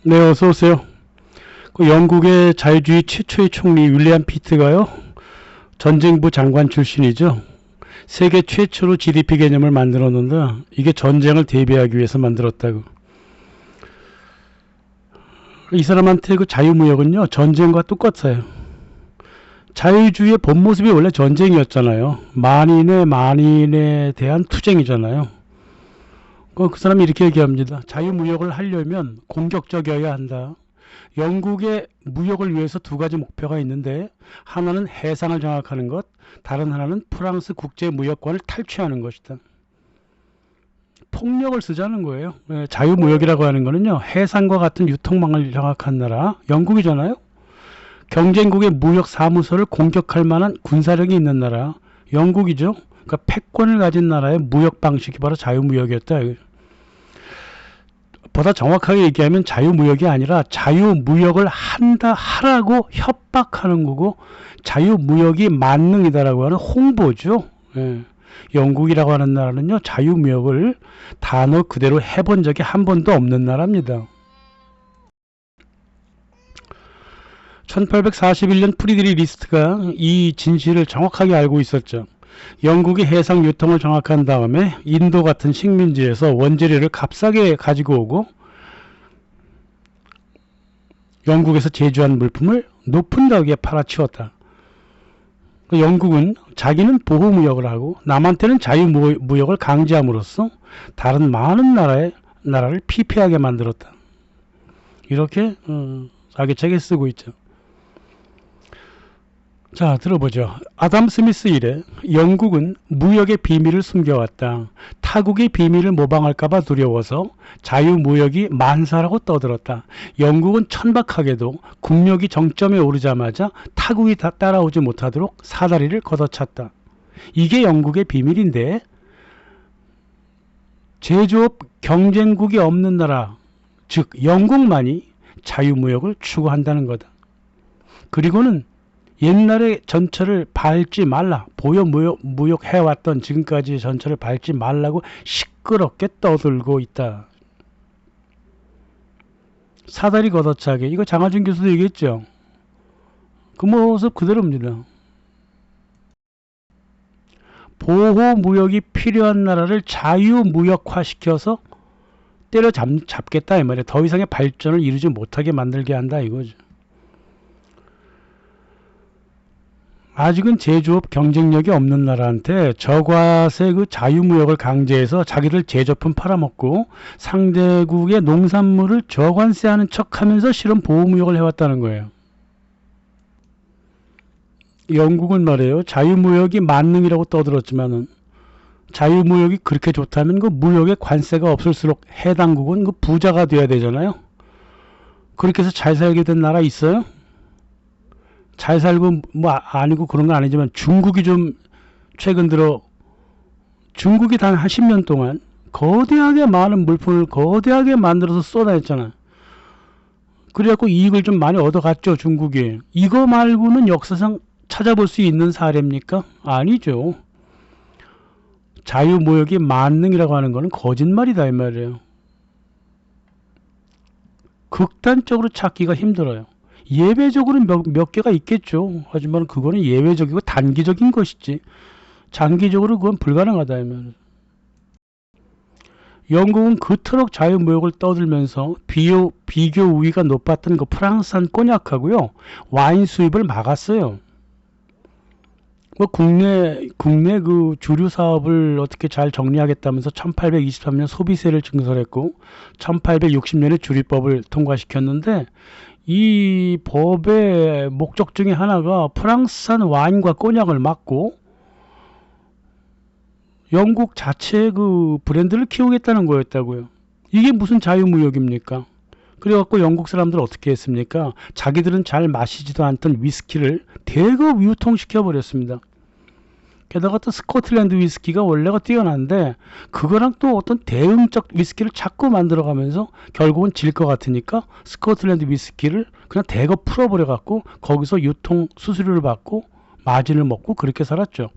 네, 어서 오세요. 그 영국의 자유주의 최초의 총리 윌리엄 피트가요, 전쟁부 장관 출신이죠. 세계 최초로 GDP 개념을 만들었는데 이게 전쟁을 대비하기 위해서 만들었다고. 이 사람한테 그 자유무역은요, 전쟁과 똑같아요. 자유주의의 본 모습이 원래 전쟁이었잖아요. 만인에 대한 투쟁이잖아요. 그 사람이 이렇게 얘기합니다. 자유무역을 하려면 공격적이어야 한다. 영국의 무역을 위해서 두 가지 목표가 있는데, 하나는 해상을 장악하는 것, 다른 하나는 프랑스 국제무역권을 탈취하는 것이다. 폭력을 쓰자는 거예요. 자유무역이라고 하는 거는요, 해상과 같은 유통망을 장악한 나라 영국이잖아요. 경쟁국의 무역 사무소를 공격할 만한 군사력이 있는 나라 영국이죠. 그러니까 패권을 가진 나라의 무역 방식이 바로 자유무역이었다. 보다 정확하게 얘기하면 자유무역이 아니라 자유무역을 하라고 협박하는 거고, 자유무역이 만능이다라고 하는 홍보죠. 영국이라고 하는 나라는요, 자유무역을 단어 그대로 해본 적이 한 번도 없는 나라입니다. 1841년 프리드리 리스트가 이 진실을 정확하게 알고 있었죠. 영국이 해상 유통을 장악한 다음에 인도 같은 식민지에서 원재료를 값싸게 가지고 오고, 영국에서 제조한 물품을 높은 가격에 팔아치웠다. 영국은 자기는 보호무역을 하고 남한테는 자유무역을 강제함으로써 다른 많은 나라를 피폐하게 만들었다. 이렇게 사기책에 쓰고 있죠. 자, 들어보죠. 아담 스미스 이래 영국은 무역의 비밀을 숨겨왔다. 타국의 비밀을 모방할까봐 두려워서 자유무역이 만사라고 떠들었다. 영국은 천박하게도 국력이 정점에 오르자마자 타국이 따라오지 못하도록 사다리를 걷어찼다. 이게 영국의 비밀인데, 제조업 경쟁국이 없는 나라, 즉 영국만이 자유무역을 추구한다는 거다. 그리고는 옛날에 전철을 밟지 말라, 보여무역 해왔던 지금까지 전철을 밟지 말라고 시끄럽게 떠들고 있다. 사다리 걷어차기, 이거 장하준 교수도 얘기했죠. 그 모습 그대로입니다. 보호무역이 필요한 나라를 자유무역화시켜서 때려잡겠다 이 말이에요. 더 이상의 발전을 이루지 못하게 만들게 한다 이거죠. 아직은 제조업 경쟁력이 없는 나라한테 저과세 그 자유무역을 강제해서 자기들 제조품 팔아먹고 상대국의 농산물을 저관세하는 척하면서 실은 보호무역을 해왔다는 거예요. 영국은 말이에요, 자유무역이 만능이라고 떠들었지만은, 자유무역이 그렇게 좋다면 그 무역에 관세가 없을수록 해당국은 그 부자가 돼야 되잖아요. 그렇게 해서 잘 살게 된 나라 있어요? 잘 살고 뭐 아니고 그런 건 아니지만, 중국이 좀 최근 들어, 중국이 단 한 10년 동안 거대하게 많은 물품을 거대하게 만들어서 쏟아냈잖아요. 그래갖고 이익을 좀 많이 얻어갔죠, 중국이. 이거 말고는 역사상 찾아볼 수 있는 사례입니까? 아니죠. 자유무역이 만능이라고 하는 거는 거짓말이다 이 말이에요. 극단적으로 찾기가 힘들어요. 예외적으로 몇 개가 있겠죠. 하지만 그거는 예외적이고 단기적인 것이지 장기적으로 그건 불가능하다 하면. 영국은 그토록 자유무역을 떠들면서 비교 우위가 높았던 그 프랑스산 꼬냑하고요, 와인 수입을 막았어요. 뭐 국내 그 주류 사업을 어떻게 잘 정리하겠다면서 1823년 소비세를 증설했고 1860년에 주류법을 통과시켰는데, 이 법의 목적 중에 하나가 프랑스산 와인과 꼬냑을 막고 영국 자체의 그 브랜드를 키우겠다는 거였다고요. 이게 무슨 자유무역입니까? 그래갖고 영국 사람들은 어떻게 했습니까? 자기들은 잘 마시지도 않던 위스키를 대거 유통시켜 버렸습니다. 게다가 또 스코틀랜드 위스키가 원래가 뛰어난데 그거랑 또 어떤 대응적 위스키를 자꾸 만들어가면서 결국은 질 것 같으니까 스코틀랜드 위스키를 그냥 대거 풀어버려 갖고 거기서 유통 수수료를 받고 마진을 먹고 그렇게 살았죠.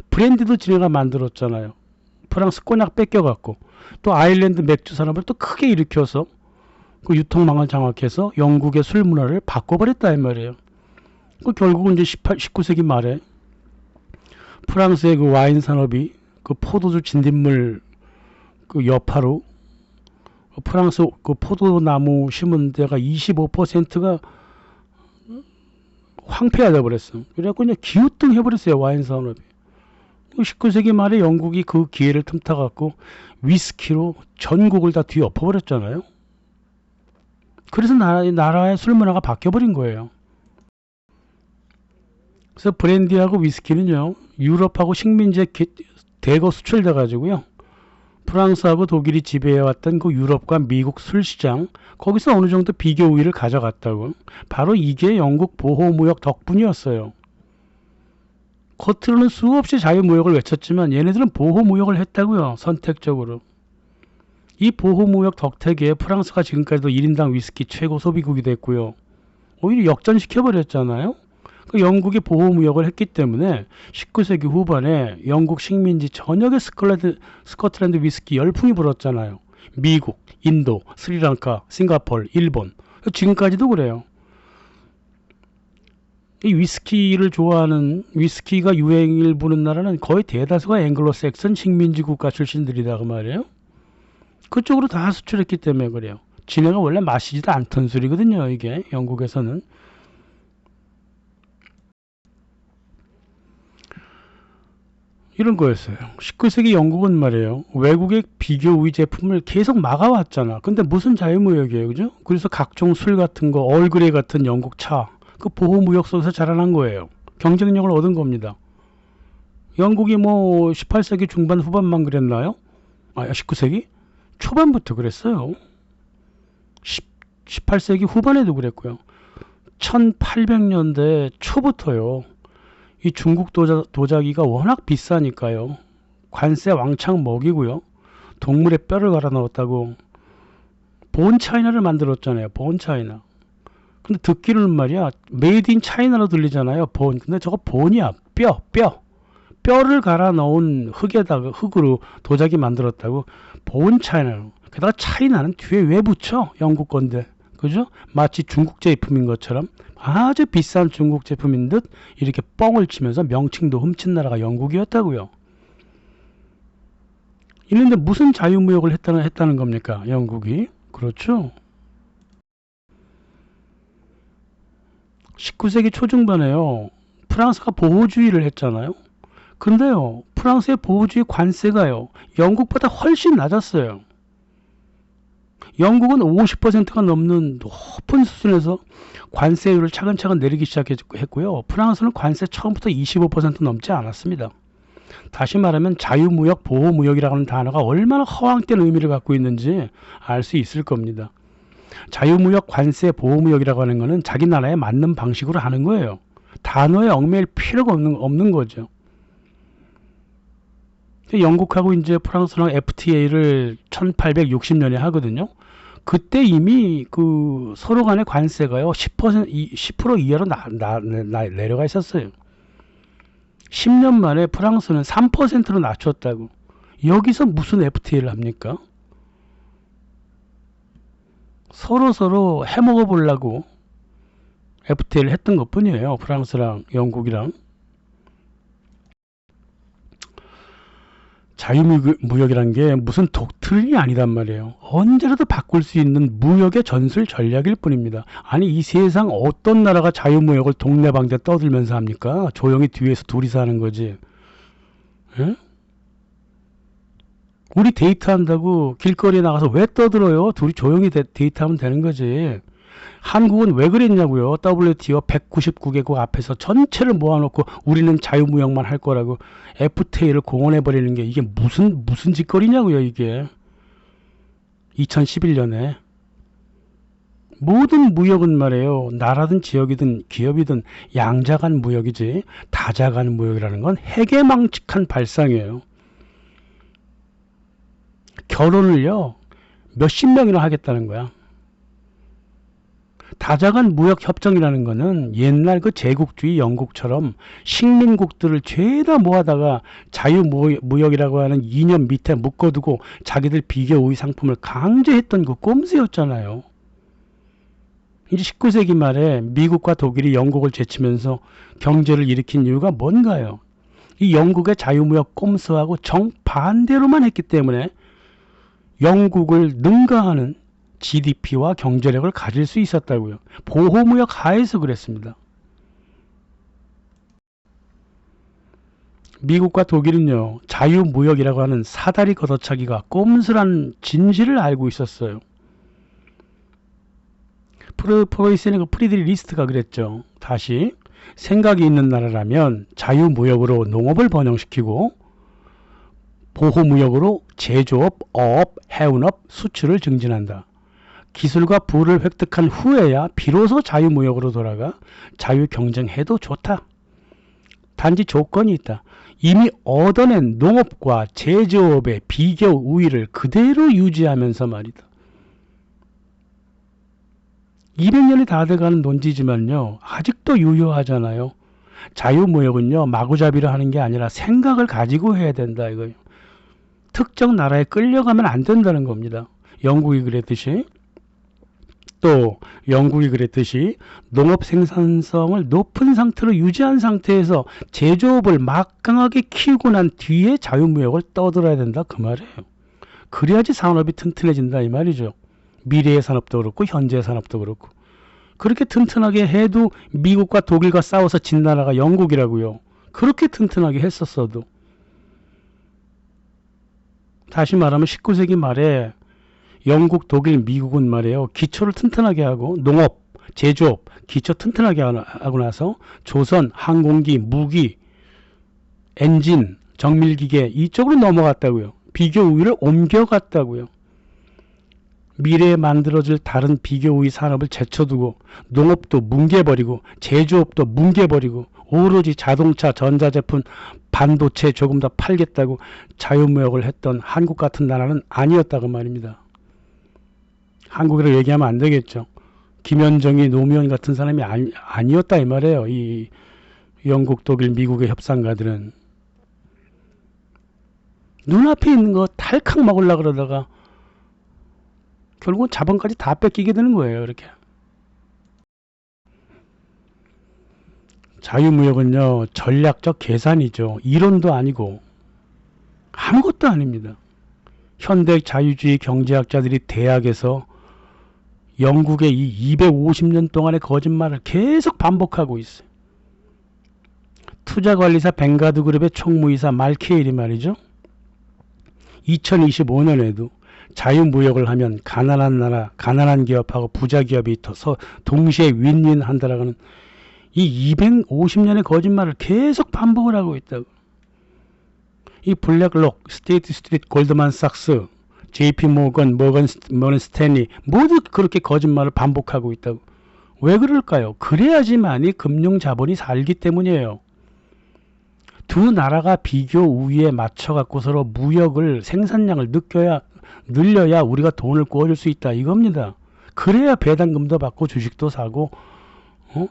브랜디도 지네가 만들었잖아요. 프랑스 꼬냑 뺏겨갖고 또 아일랜드 맥주 산업을 또 크게 일으켜서 그 유통망을 장악해서 영국의 술 문화를 바꿔버렸다 이 말이에요. 그 결국은 이제 19세기 말에 프랑스의 그 와인 산업이 그 포도주 진딧물 그 여파로 프랑스 그 포도나무 심은 데가 25%가 황폐가 돼버렸어. 그래갖고 그냥 기우뚱 해버렸어요, 와인 산업이. 19세기 말에 영국이 그 기회를 틈타갖고 위스키로 전국을 다 뒤엎어버렸잖아요. 그래서 나라의 술 문화가 바뀌어버린 거예요. 그래서 브랜디하고 위스키는요, 유럽하고 식민지에 대거 수출돼 가지고요, 프랑스하고 독일이 지배해왔던 그 유럽과 미국 술시장, 거기서 어느 정도 비교 우위를 가져갔다고. 바로 이게 영국 보호무역 덕분이었어요. 겉으로는 수없이 자유무역을 외쳤지만 얘네들은 보호무역을 했다고요, 선택적으로. 이 보호무역 덕택에 프랑스가 지금까지도 1인당 위스키 최고 소비국이 됐고요. 오히려 역전시켜버렸잖아요. 그 영국이 보호무역을 했기 때문에 19세기 후반에 영국 식민지 전역에 스코틀랜드 위스키 열풍이 불었잖아요. 미국, 인도, 스리랑카, 싱가포르, 일본, 지금까지도 그래요. 이 위스키를 좋아하는, 위스키가 유행을 부는 나라는 거의 대다수가 앵글로색슨 식민지 국가 출신들이다 그 말이에요. 그쪽으로 다 수출했기 때문에 그래요. 지네가 원래 마시지도 않던 술이거든요, 이게 영국에서는. 이런 거였어요. 19세기 영국은 말이에요, 외국의 비교 우위 제품을 계속 막아왔잖아. 근데 무슨 자유무역이에요, 그죠? 그래서 각종 술 같은 거, 얼그레이 같은 영국 차, 그 보호무역 속에서 자라난 거예요. 경쟁력을 얻은 겁니다. 영국이 뭐 18세기 중반 후반만 그랬나요? 19세기 초반부터 그랬어요. 18세기 후반에도 그랬고요. 1800년대 초부터요. 이 중국 도자기가 워낙 비싸니까요. 관세 왕창 먹이고요. 동물의 뼈를 갈아 넣었다고 본 차이나를 만들었잖아요. 본 차이나. 근데 듣기로는 말이야, 메이드 인 차이나로 들리잖아요. 본. 근데 저거 본이야. 뼈를 갈아 넣은 흙으로 도자기 만들었다고. 본 차이나. 게다가 차이나는 뒤에 왜 붙여? 영국 건데. 그죠? 마치 중국 제품인 것처럼 아주 비싼 중국 제품인 듯 이렇게 뻥을 치면서 명칭도 훔친 나라가 영국이었다고요. 이런데 무슨 자유무역을 했다는 겁니까? 영국이. 그렇죠. 19세기 초중반에요, 프랑스가 보호주의를 했잖아요. 근데요, 프랑스의 보호주의 관세가요, 영국보다 훨씬 낮았어요. 영국은 50%가 넘는 높은 수준에서 관세율을 차근차근 내리기 시작했고요. 프랑스는 관세 처음부터 25% 넘지 않았습니다. 다시 말하면 자유무역, 보호무역이라고 하는 단어가 얼마나 허황된 의미를 갖고 있는지 알 수 있을 겁니다. 자유무역, 관세, 보호무역이라고 하는 것은 자기 나라에 맞는 방식으로 하는 거예요. 단어에 얽매일 필요가 없는 거죠. 영국하고 이제 프랑스랑 FTA를 1860년에 하거든요. 그때 이미 그 서로 간의 관세가요, 10% 이하로 내려가 있었어요. 10년 만에 프랑스는 3%로 낮췄다고. 여기서 무슨 FTA를 합니까? 서로 해먹어 보려고 FTA를 했던 것 뿐이에요. 프랑스랑 영국이랑. 자유무역이란 게 무슨 독트린이 아니란 말이에요. 언제라도 바꿀 수 있는 무역의 전술 전략일 뿐입니다. 아니, 이 세상 어떤 나라가 자유무역을 동네방네 떠들면서 합니까? 조용히 뒤에서 둘이서 하는 거지. 에? 우리 데이트한다고 길거리에 나가서 왜 떠들어요? 둘이 조용히 데이트하면 되는 거지. 한국은 왜 그랬냐고요. WTO 199개국 앞에서 전체를 모아놓고 우리는 자유무역만 할 거라고 FTA를 공언해버리는 게 이게 무슨 짓거리냐고요, 이게. 2011년에. 모든 무역은 말이에요, 나라든 지역이든 기업이든 양자간 무역이지 다자간 무역이라는 건 해괴망측한 발상이에요. 결혼을요, 몇십 명이나 하겠다는 거야. 다자간 무역협정이라는 거는 옛날 그 제국주의 영국처럼 식민국들을 죄다 모아다가 자유무역이라고 하는 이념 밑에 묶어두고 자기들 비교 우위 상품을 강제했던 그 꼼수였잖아요. 이제 19세기 말에 미국과 독일이 영국을 제치면서 경제를 일으킨 이유가 뭔가요? 이 영국의 자유무역 꼼수하고 정반대로만 했기 때문에 영국을 능가하는 GDP와 경제력을 가질 수 있었다고요. 보호무역 하에서 그랬습니다. 미국과 독일은요, 자유무역이라고 하는 사다리 걷어차기가 꼼수란 진실을 알고 있었어요. 프로이센의 그 프리드리 리스트가 그랬죠. 다시 생각이 있는 나라라면 자유무역으로 농업을 번영시키고 보호무역으로 제조업, 어업, 해운업, 수출을 증진한다. 기술과 부를 획득한 후에야 비로소 자유무역으로 돌아가 자유경쟁해도 좋다. 단지 조건이 있다. 이미 얻어낸 농업과 제조업의 비교 우위를 그대로 유지하면서 말이다. 200년이 다 돼가는 논지지만요. 아직도 유효하잖아요. 자유무역은요. 마구잡이로 하는 게 아니라 생각을 가지고 해야 된다 이거예요. 특정 나라에 끌려가면 안 된다는 겁니다. 영국이 그랬듯이 농업 생산성을 높은 상태로 유지한 상태에서 제조업을 막강하게 키우고 난 뒤에 자유무역을 떠들어야 된다 그 말이에요. 그래야지 산업이 튼튼해진다 이 말이죠. 미래의 산업도 그렇고 현재의 산업도 그렇고. 그렇게 튼튼하게 해도 미국과 독일과 싸워서 진 나라가 영국이라고요. 그렇게 튼튼하게 했었어도. 다시 말하면 19세기 말에 영국, 독일, 미국은 말이에요. 기초를 튼튼하게 하고 농업, 제조업, 기초 튼튼하게 하고 나서 조선, 항공기, 무기, 엔진, 정밀기계 이쪽으로 넘어갔다고요. 비교 우위를 옮겨갔다고요. 미래에 만들어질 다른 비교 우위 산업을 제쳐두고 농업도 뭉개버리고 제조업도 뭉개버리고 오로지 자동차, 전자제품, 반도체 조금 더 팔겠다고 자유무역을 했던 한국 같은 나라는 아니었다고 말입니다. 한국이라고 얘기하면 안 되겠죠. 김현정이 노무현 같은 사람이 아니었다 이 말이에요. 이 영국, 독일, 미국의 협상가들은. 눈앞에 있는 거 탈칵 먹으려고 그러다가 결국은 자본까지 다 뺏기게 되는 거예요. 이렇게. 자유무역은요. 전략적 계산이죠. 이론도 아니고 아무것도 아닙니다. 현대 자유주의 경제학자들이 대학에서 영국의 이 250년 동안의 거짓말을 계속 반복하고 있어요. 투자관리사 뱅가드 그룹의 총무이사 말케일이 말이죠. 2025년에도 자유무역을 하면 가난한 나라, 가난한 기업하고 부자 기업이 동시에 윈윈한다라고 하는 이 250년의 거짓말을 계속 반복을 하고 있다고. 이 블랙록, 스테이트 스트리트, 골드만삭스, JP 모건 스탠리 모두 그렇게 거짓말을 반복하고 있다고. 왜 그럴까요? 그래야지만이 금융자본이 살기 때문이에요. 두 나라가 비교 우위에 맞춰 갖고 서로 무역을 생산량을 늘려야 우리가 돈을 구워줄 수 있다 이겁니다. 그래야 배당금도 받고 주식도 사고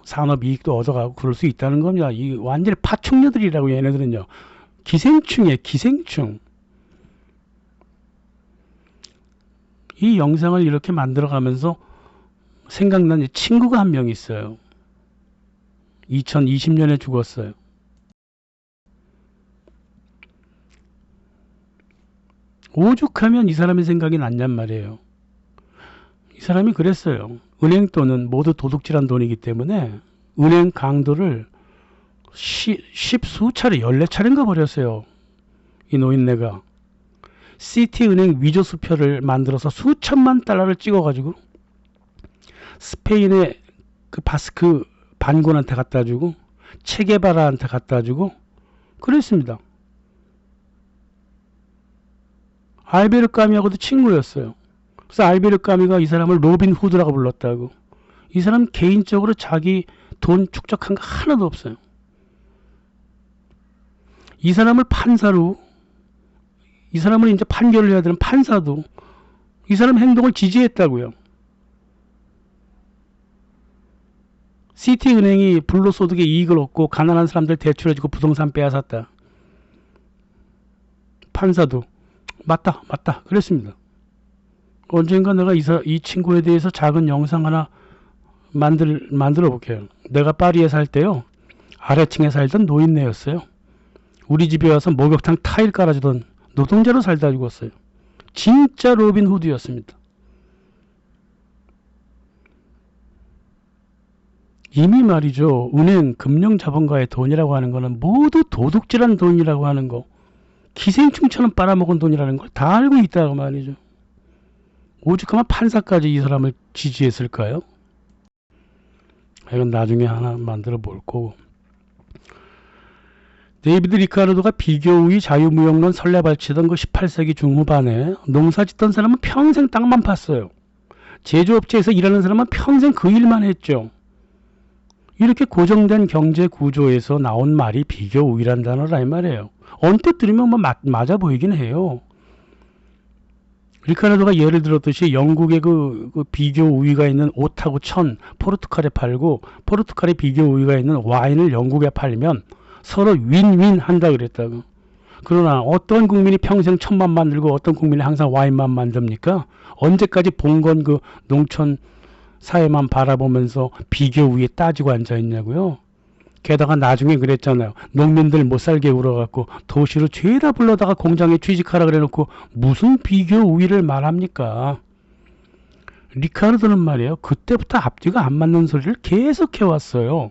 산업 이익도 얻어가고 그럴 수 있다는 겁니다. 이 완전히 파충류들이라고 얘네들은요. 기생충이에요. 기생충. 이 영상을 이렇게 만들어가면서 생각난 친구가 한 명 있어요. 2020년에 죽었어요. 오죽하면 이 사람의 생각이 났냔 말이에요. 이 사람이 그랬어요. 은행 돈은 모두 도둑질한 돈이기 때문에 은행 강도를 십수차례 14차례인가 버렸어요. 이 노인네가. 시티은행 위조 수표를 만들어서 수천만 달러를 찍어가지고 스페인의 그 바스크 반군한테 갖다 주고 체게바라한테 갖다 주고 그랬습니다. 알베르 까미하고도 친구였어요. 그래서 알베르 까미가 이 사람을 로빈 후드라고 불렀다고. 이 사람 개인적으로 자기 돈 축적한 거 하나도 없어요. 이 사람을 판사로, 이 사람을 이제 판결을 해야 되는 판사도 이 사람 행동을 지지했다고요. 시티은행이 불로소득의 이익을 얻고 가난한 사람들 대출해주고 부동산 빼앗았다. 판사도 맞다 그랬습니다. 언젠가 내가 이 친구에 대해서 작은 영상 하나 만들어 볼게요. 내가 파리에 살 때요. 아래층에 살던 노인네였어요. 우리 집에 와서 목욕탕 타일 깔아주던 노동자로 살다 죽었어요. 진짜 로빈 후드였습니다. 이미 말이죠. 은행, 금융자본가의 돈이라고 하는 거는 모두 도둑질한 돈이라고 하는 거, 기생충처럼 빨아먹은 돈이라는 걸 다 알고 있다고 말이죠. 오죽하면 판사까지 이 사람을 지지했을까요? 이건 나중에 하나 만들어 볼 거고. 데이비드 리카르도가 비교우위 자유무역론 설레발치던 그 18세기 중후반에 농사 짓던 사람은 평생 땅만 팠어요. 제조업체에서 일하는 사람은 평생 그 일만 했죠. 이렇게 고정된 경제 구조에서 나온 말이 비교우위란 단어라 이 말이에요. 언뜻 들으면 뭐 맞아 보이긴 해요. 리카르도가 예를 들었듯이 영국의 그 비교 우위가 있는 옷하고 천 포르투갈에 팔고 포르투갈의 비교 우위가 있는 와인을 영국에 팔면 서로 윈윈 한다 그랬다고. 그러나 어떤 국민이 평생 천만 만들고 어떤 국민이 항상 와인만 만듭니까? 언제까지 봉건 그 농촌 사회만 바라보면서 비교 우위에 따지고 앉아있냐고요. 게다가 나중에 그랬잖아요. 농민들 못살게 울어갖고 도시로 죄다 불러다가 공장에 취직하라 그래놓고 무슨 비교 우위를 말합니까? 리카르도는 말이에요. 그때부터 앞뒤가 안 맞는 소리를 계속 해왔어요.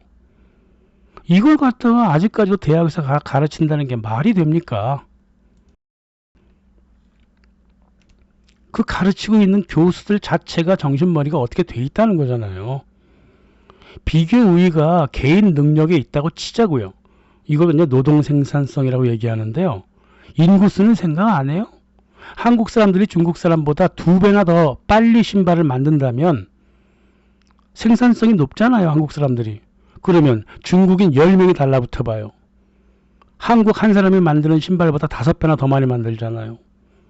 이걸 갖다가 아직까지도 대학에서 가르친다는 게 말이 됩니까? 그 가르치고 있는 교수들 자체가 정신머리가 어떻게 돼 있다는 거잖아요. 비교 우위가 개인 능력에 있다고 치자고요. 이걸 그냥 노동 생산성이라고 얘기하는데요. 인구수는 생각 안 해요? 한국 사람들이 중국 사람보다 2배나 더 빨리 신발을 만든다면 생산성이 높잖아요. 한국 사람들이. 그러면 중국인 10명이 달라붙어 봐요. 한국 한 사람이 만드는 신발보다 5배나 더 많이 만들잖아요.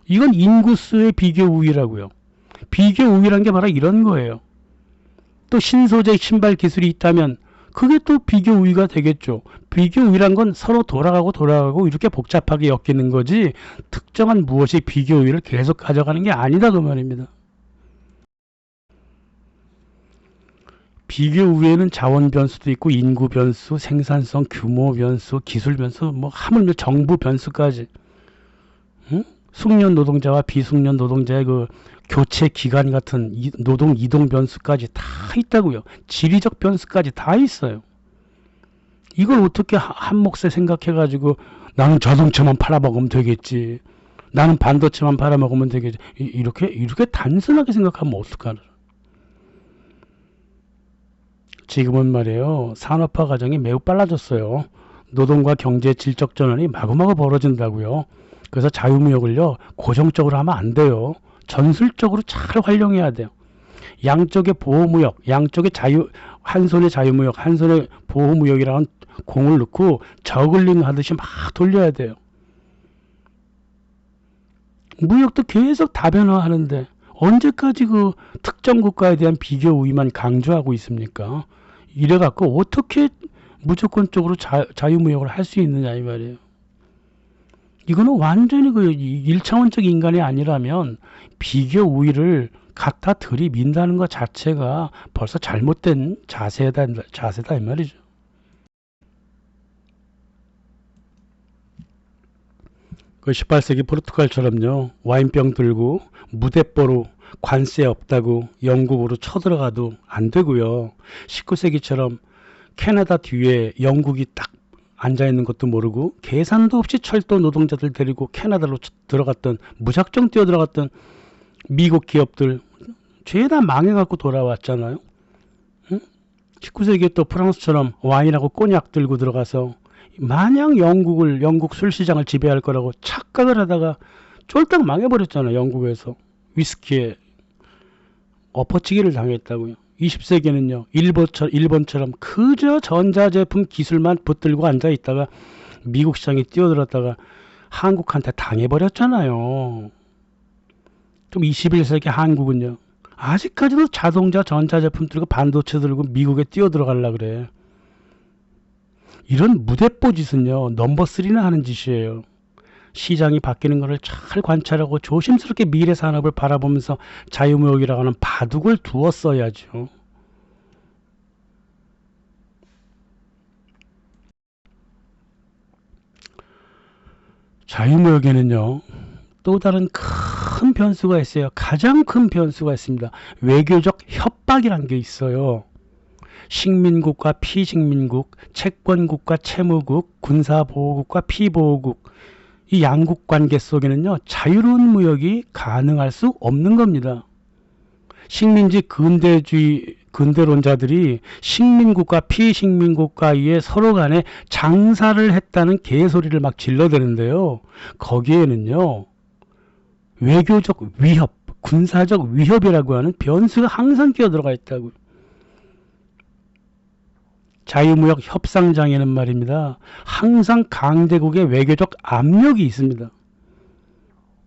이건 인구수의 비교 우위라고요. 비교 우위란 게 바로 이런 거예요. 또 신소재 신발 기술이 있다면 그게 또 비교 우위가 되겠죠. 비교 우위란 건 서로 돌아가고 이렇게 복잡하게 엮이는 거지 특정한 무엇이 비교 우위를 계속 가져가는 게 아니다 그 말입니다. 비교 우위에는 자원 변수도 있고 인구 변수, 생산성, 규모 변수, 기술 변수, 뭐 하물며 정부 변수까지. 응? 숙련 노동자와 비숙련 노동자의 그 교체 기간 같은 노동 이동 변수까지 다 있다고요. 지리적 변수까지 다 있어요. 이걸 어떻게 한 몫에 생각해가지고 나는 자동차만 팔아먹으면 되겠지. 나는 반도체만 팔아먹으면 되겠지. 이렇게 단순하게 생각하면 어떡하나. 지금은 말이에요. 산업화 과정이 매우 빨라졌어요. 노동과 경제 질적 전환이 마구마구 벌어진다고요. 그래서 자유무역을요. 고정적으로 하면 안 돼요. 전술적으로 잘 활용해야 돼요. 양쪽의 보호무역, 양쪽의 한 손에 자유무역, 한 손에 보호무역이라는 공을 넣고 저글링 하듯이 막 돌려야 돼요. 무역도 계속 다변화하는데 언제까지 그 특정 국가에 대한 비교 우위만 강조하고 있습니까? 이래갖고 어떻게 무조건적으로 자유무역을 할 수 있느냐 이 말이에요. 이거는 완전히 그 1차원적 인간이 아니라면 비교 우위를 갖다 들이민다는 것 자체가 벌써 잘못된 자세다 이 말이죠. 그 18세기 포르투갈처럼요. 와인병 들고 무대뽀로 관세 없다고 영국으로 쳐들어가도 안 되고요. 19세기처럼 캐나다 뒤에 영국이 딱 앉아있는 것도 모르고 계산도 없이 철도 노동자들 데리고 캐나다로 들어갔던 무작정 뛰어들어갔던 미국 기업들 죄다 망해갖고 돌아왔잖아요. 응? 19세기에 또 프랑스처럼 와인하고 꼬냑 들고 들어가서 마냥 영국 술시장을 지배할 거라고 착각을 하다가 쫄딱 망해버렸잖아요. 영국에서 위스키에 엎어치기를 당했다고요. 20세기에는요. 일본처럼 그저 전자제품 기술만 붙들고 앉아있다가 미국 시장에 뛰어들었다가 한국한테 당해버렸잖아요. 좀 21세기 한국은요. 아직까지도 자동차 전자제품 들고 반도체 들고 미국에 뛰어들어가려고 그래. 이런 무대뽀 짓은요. 넘버3나 하는 짓이에요. 시장이 바뀌는 것을 잘 관찰하고 조심스럽게 미래 산업을 바라보면서 자유무역이라고 하는 바둑을 두었어야죠. 자유무역에는요, 또 다른 큰 변수가 있어요. 가장 큰 변수가 있습니다. 외교적 협박이란 게 있어요. 식민국과 피식민국, 채권국과 채무국, 군사보호국과 피보호국, 이 양국 관계 속에는요, 자유로운 무역이 가능할 수 없는 겁니다. 식민지 근대론자들이 식민국과 피식민국과의 서로 간에 장사를 했다는 개소리를 막 질러대는데요. 거기에는요, 외교적 위협, 군사적 위협이라고 하는 변수가 항상 끼어들어가 있다고요. 자유무역 협상장에는 말입니다, 항상 강대국의 외교적 압력이 있습니다.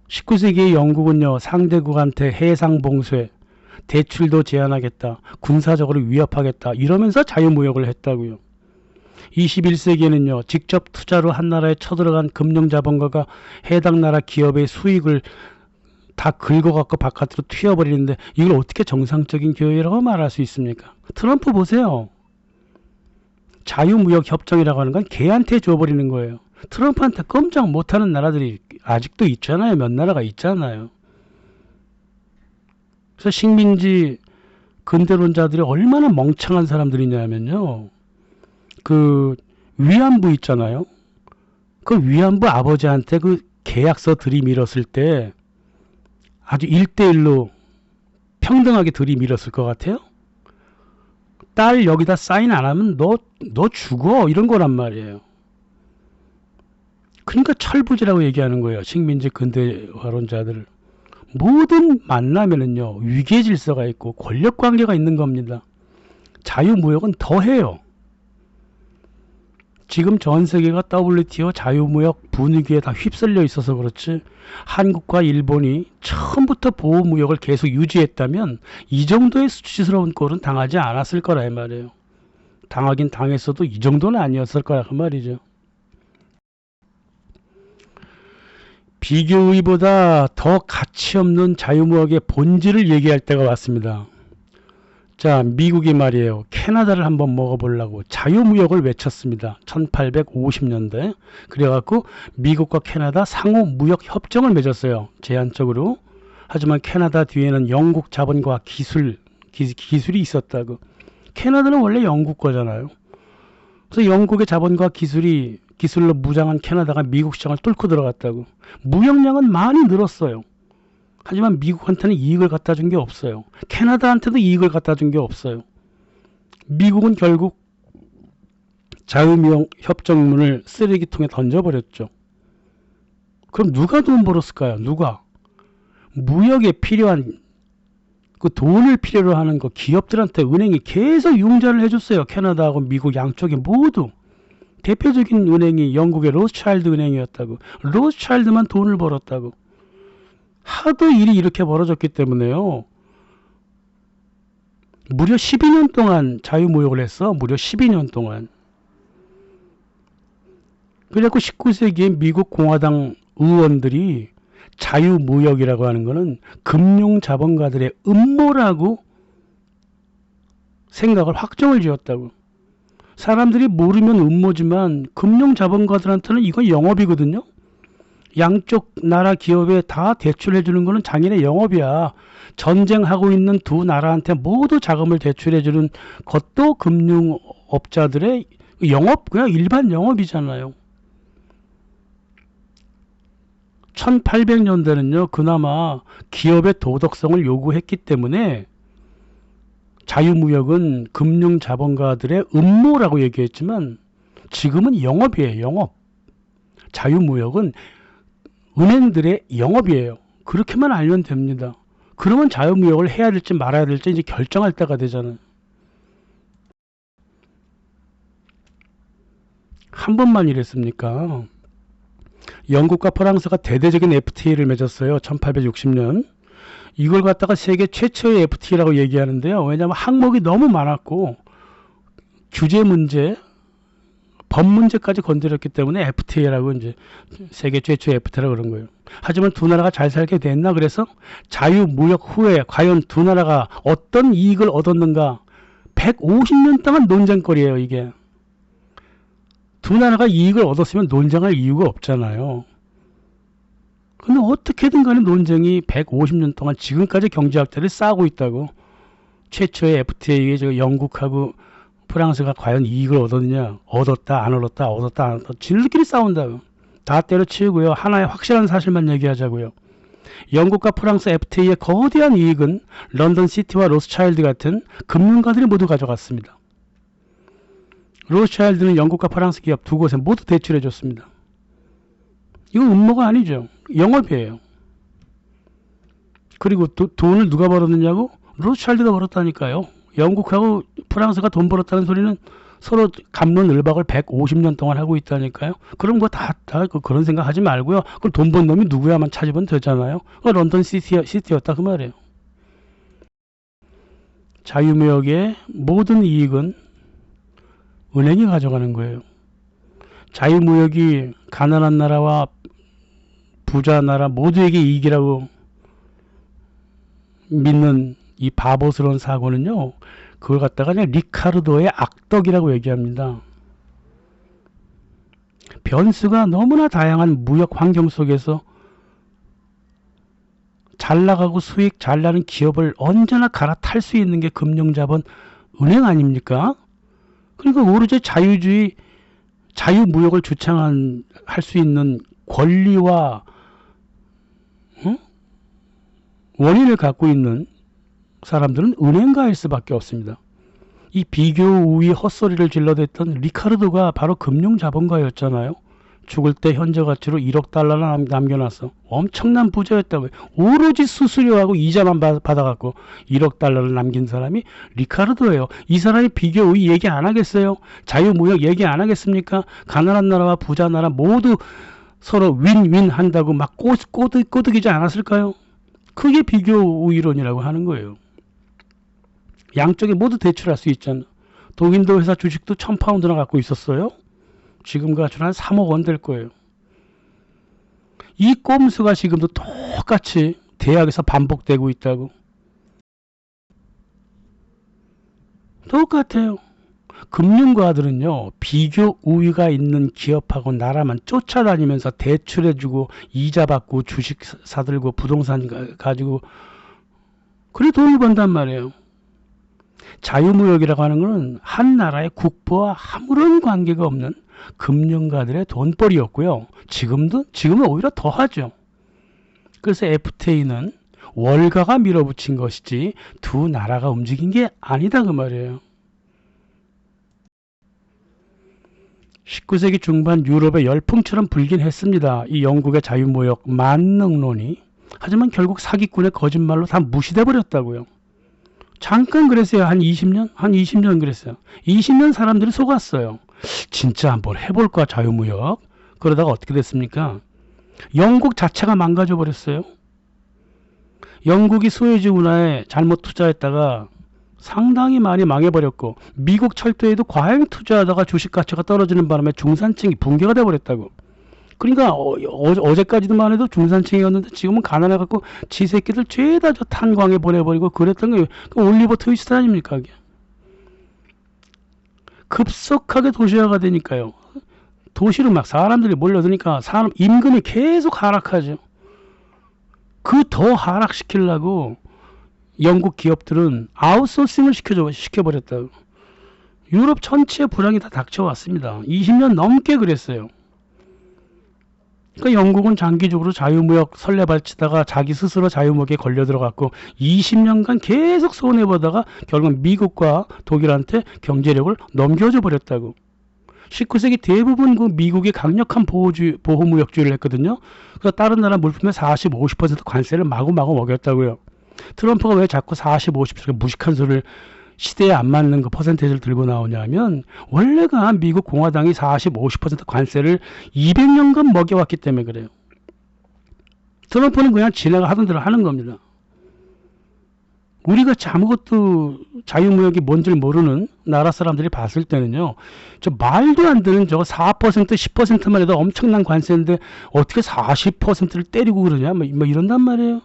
19세기의 영국은요, 상대국한테 해상봉쇄, 대출도 제한하겠다, 군사적으로 위협하겠다 이러면서 자유무역을 했다고요. 21세기에는요, 직접 투자로 한 나라에 쳐들어간 금융자본가가 해당 나라 기업의 수익을 다 긁어갖고 바깥으로 튀어버리는데 이걸 어떻게 정상적인 교역이라고 말할 수 있습니까? 트럼프 보세요. 자유무역 협정이라고 하는 건 걔한테 줘버리는 거예요. 트럼프한테 꼼짝 못하는 나라들이 아직도 있잖아요. 몇 나라가 있잖아요. 그래서 식민지 근대론자들이 얼마나 멍청한 사람들이냐면요, 그 위안부 있잖아요. 그 위안부 아버지한테 그 계약서 들이밀었을 때 아주 1대1로 평등하게 들이밀었을 것 같아요. 딸 여기다 사인 안 하면 너 죽어, 이런 거란 말이에요. 그러니까 철부지라고 얘기하는 거예요. 식민지 근대화론자들을. 모든 만나면은요, 위계 질서가 있고 권력 관계가 있는 겁니다. 자유무역은 더해요. 지금 전 세계가 WTO 자유무역 분위기에 다 휩쓸려 있어서 그렇지, 한국과 일본이 처음부터 보호무역을 계속 유지했다면 이 정도의 수치스러운 꼴은 당하지 않았을 거라 이 말이에요. 당하긴 당했어도 이 정도는 아니었을 거라 그 말이죠. 비교의보다 더 가치없는 자유무역의 본질을 얘기할 때가 왔습니다. 자, 미국이 말이에요, 캐나다를 한번 먹어보려고 자유무역을 외쳤습니다. 1850년대. 그래갖고 미국과 캐나다 상호무역협정을 맺었어요, 제한적으로. 하지만 캐나다 뒤에는 영국 자본과 기술이 있었다고. 캐나다는 원래 영국 거잖아요. 그래서 영국의 자본과 기술로 무장한 캐나다가 미국 시장을 뚫고 들어갔다고. 무역량은 많이 늘었어요. 하지만 미국한테는 이익을 갖다 준 게 없어요. 캐나다한테도 이익을 갖다 준 게 없어요. 미국은 결국 자유무역 협정문을 쓰레기통에 던져버렸죠. 그럼 누가 돈 벌었을까요? 누가? 무역에 필요한 그 돈을 필요로 하는 거 기업들한테 은행이 계속 융자를 해줬어요. 캐나다하고 미국 양쪽에 모두. 대표적인 은행이 영국의 로스차일드 은행이었다고. 로스차일드만 돈을 벌었다고. 하도 일이 이렇게 벌어졌기 때문에요, 무려 12년 동안 자유무역을 했어. 무려 12년 동안. 그래갖고 19세기에 미국 공화당 의원들이 자유무역이라고 하는 거는 금융자본가들의 음모라고 생각을 확정을 지었다고. 사람들이 모르면 음모지만 금융자본가들한테는 이건 영업이거든요. 양쪽 나라 기업에 다 대출해 주는 거는 장인의 영업이야. 전쟁하고 있는 두 나라한테 모두 자금을 대출해 주는 것도 금융업자들의 영업, 그냥 일반 영업이잖아요. 1800년대는요, 그나마 기업의 도덕성을 요구했기 때문에 자유무역은 금융자본가들의 음모라고 얘기했지만 지금은 영업이에요, 영업. 자유무역은 은행들의 영업이에요. 그렇게만 알면 됩니다. 그러면 자유무역을 해야 될지 말아야 될지 이제 결정할 때가 되잖아요. 한 번만 이랬습니까? 영국과 프랑스가 대대적인 FTA를 맺었어요. 1860년. 이걸 갖다가 세계 최초의 FTA라고 얘기하는데요. 왜냐하면 항목이 너무 많았고 규제 문제, 법 문제까지 건드렸기 때문에 FTA라고 이제 세계 최초의 FTA라고 그런 거예요. 하지만 두 나라가 잘 살게 됐나? 그래서 자유무역 후에 과연 두 나라가 어떤 이익을 얻었는가? 150년 동안 논쟁거리예요, 이게. 두 나라가 이익을 얻었으면 논쟁할 이유가 없잖아요. 근데 어떻게든 간에 논쟁이 150년 동안 지금까지 경제학자들이 싸우고 있다고. 최초의 FTA에 저 영국하고 프랑스가 과연 이익을 얻었느냐, 얻었다 안 얻었다, 얻었다 안 얻었다, 지들끼리 싸운다고. 다 때려치우고요, 하나의 확실한 사실만 얘기하자고요. 영국과 프랑스 FTA의 거대한 이익은 런던 시티와 로스차일드 같은 금융가들이 모두 가져갔습니다. 로스차일드는 영국과 프랑스 기업 두 곳에 모두 대출해 줬습니다. 이거 음모가 아니죠. 영업이에요. 그리고 돈을 누가 벌었느냐고? 로스차일드가 벌었다니까요. 영국하고 프랑스가 돈 벌었다는 소리는 서로 갑론을박을 150년 동안 하고 있다니까요. 그럼 그거 다 그런 생각 하지 말고요. 그럼 돈 번 놈이 누구야만 찾으면 되잖아요. 런던 시티였다 그 말이에요. 자유무역의 모든 이익은 은행이 가져가는 거예요. 자유무역이 가난한 나라와 부자 나라 모두에게 이익이라고 믿는 이 바보스러운 사고는요, 그걸 갖다가 그냥 리카르도의 악덕이라고 얘기합니다. 변수가 너무나 다양한 무역 환경 속에서 잘 나가고 수익 잘 나는 기업을 언제나 갈아탈 수 있는 게 금융자본 은행 아닙니까? 그러니까 오로지 자유주의, 자유무역을 할 수 있는 권리와 원인을 갖고 있는 사람들은 은행가일 수밖에 없습니다. 이 비교 우위 헛소리를 질러댔던 리카르도가 바로 금융자본가였잖아요. 죽을 때 현재 가치로 1억 달러나 남겨놨어. 엄청난 부자였다고요. 오로지 수수료하고 이자만 받아갖고 1억 달러를 남긴 사람이 리카르도예요. 이 사람이 비교 우위 얘기 안 하겠어요? 자유무역 얘기 안 하겠습니까? 가난한 나라와 부자 나라 모두 서로 윈윈 한다고 막 꼬드기지 않았을까요? 그게 비교 우위론이라고 하는 거예요. 양쪽에 모두 대출할 수 있잖아. 독일도 회사 주식도 1000파운드나 갖고 있었어요. 지금 가치로 한 3억 원 될 거예요. 이 꼼수가 지금도 똑같이 대학에서 반복되고 있다고. 똑같아요. 금융가들은요, 비교 우위가 있는 기업하고 나라만 쫓아다니면서 대출해주고 이자 받고 주식 사들고 부동산 가지고 그래 돈을 번단 말이에요. 자유무역이라고 하는 것은 한 나라의 국부와 아무런 관계가 없는 금융가들의 돈벌이였고요. 지금은 오히려 더하죠. 그래서 FTA는 월가가 밀어붙인 것이지 두 나라가 움직인 게 아니다 그 말이에요. 19세기 중반 유럽의 열풍처럼 불긴 했습니다. 이 영국의 자유무역 만능론이. 하지만 결국 사기꾼의 거짓말로 다 무시돼 버렸다고요. 잠깐 그랬어요. 한 20년 그랬어요. 20년 사람들이 속았어요. 진짜 한번 해볼까 자유무역. 그러다가 어떻게 됐습니까? 영국 자체가 망가져 버렸어요. 영국이 수에즈 운하에 잘못 투자했다가 상당히 많이 망해버렸고, 미국 철도에도 과잉 투자하다가 주식 가치가 떨어지는 바람에 중산층이 붕괴가 돼버렸다고. 그러니까 어제까지만 해도 중산층이었는데 지금은 가난해갖고 지 새끼들 죄다 저 탄광에 보내버리고 그랬던 거예요. 그 올리버 트위스트 아닙니까 그게. 급속하게 도시화가 되니까요. 도시로 막 사람들이 몰려드니까 임금이 계속 하락하죠. 그 더 하락시키려고 영국 기업들은 아웃소싱을 시켜버렸다고. 유럽 전체의 불황이 다 닥쳐왔습니다. 20년 넘게 그랬어요. 그러니까 영국은 장기적으로 자유무역 설레발치다가 자기 스스로 자유무역에 걸려들어갔고 20년간 계속 손해보다가 결국 미국과 독일한테 경제력을 넘겨줘 버렸다고. 19세기 대부분 그 미국이 강력한 보호무역주의를 했거든요. 그래서 다른 나라 물품에 40, 50% 관세를 마구마구 먹였다고요. 트럼프가 왜 자꾸 40, 50% 무식한 소리를 시대에 안 맞는 그 퍼센테이지를 들고 나오냐면 원래가 미국 공화당이 40, 50% 관세를 200년간 먹여왔기 때문에 그래요. 트럼프는 그냥 지네가 하던 대로 하는 겁니다. 우리같이 아무것도 자유무역이 뭔지를 모르는 나라 사람들이 봤을 때는요, 저 말도 안 되는 저거 4%, 10%만 해도 엄청난 관세인데 어떻게 40%를 때리고 그러냐, 뭐 이런단 말이에요.